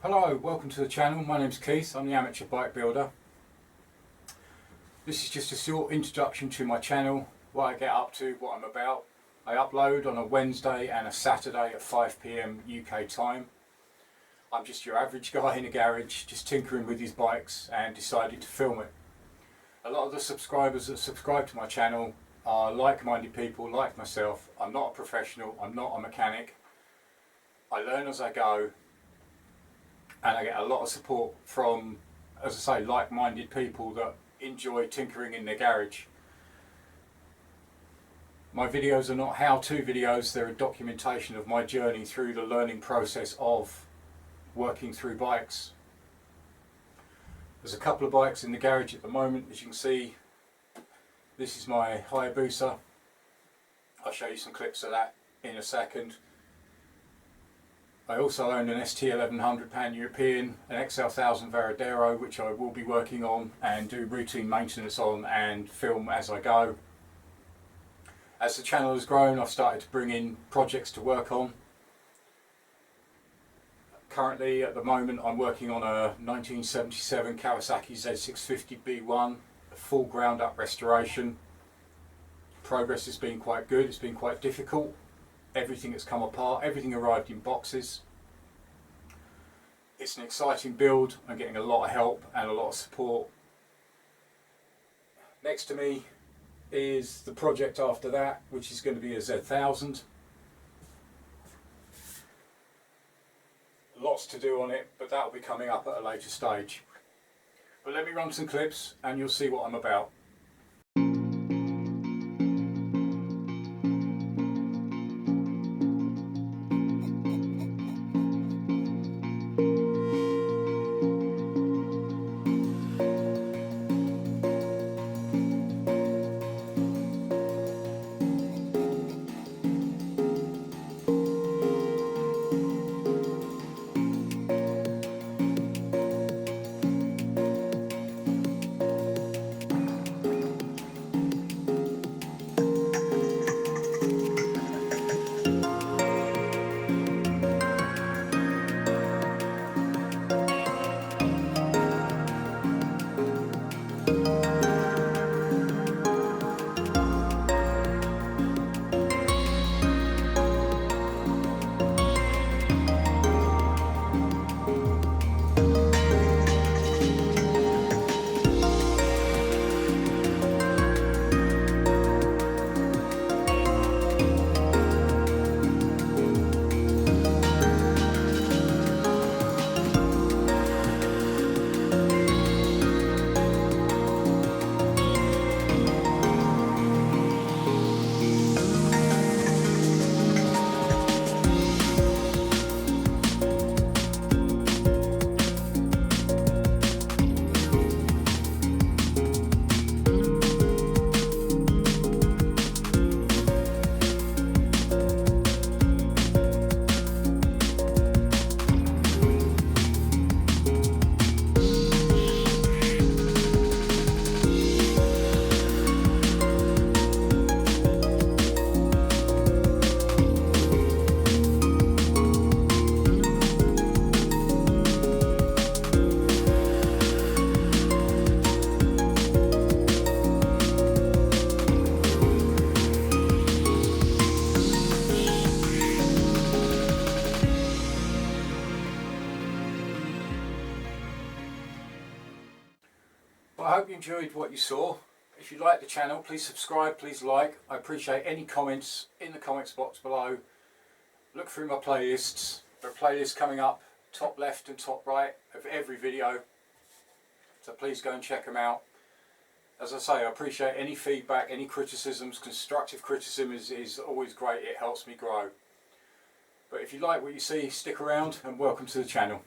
Hello, welcome to the channel. My name's Keith, I'm the amateur bike builder. This is just a short introduction to my channel, what I get up to, what I'm about. I upload on a Wednesday and a Saturday at 5 PM UK time. I'm just your average guy in a garage, just tinkering with his bikes, and decided to film it. A lot of the subscribers that subscribe to my channel are like-minded people like myself. I'm not a professional, I'm not a mechanic. I learn as I go. And I get a lot of support from, as I say, like-minded people that enjoy tinkering in their garage. My videos are not how-to videos, they're a documentation of my journey through the learning process of working through bikes. There's a couple of bikes in the garage at the moment, as you can see. This is my Hayabusa. I'll show you some clips of that in a second. I also own an ST1100 Pan-European, an XL1000 Varadero, which I will be working on and do routine maintenance on and film as I go. As the channel has grown, I've started to bring in projects to work on. Currently, at the moment, I'm working on a 1977 Kawasaki Z650B1, a full ground-up restoration. Progress has been quite good, it's been quite difficult. Everything has come apart, everything arrived in boxes. It's an exciting build, I'm getting a lot of help and a lot of support. Next to me is the project after that, which is going to be a Z1000. Lots to do on it, but that will be coming up at a later stage. But let me run some clips and you'll see what I'm about. Well, I hope you enjoyed what you saw. If you like the channel, please subscribe, please like. I appreciate any comments in the comments box below. Look through my playlists. There are playlists coming up top left and top right of every video, so please go and check them out. As I say, I appreciate any feedback, any criticisms. Constructive criticism is always great, it helps me grow. But if you like what you see, stick around and welcome to the channel.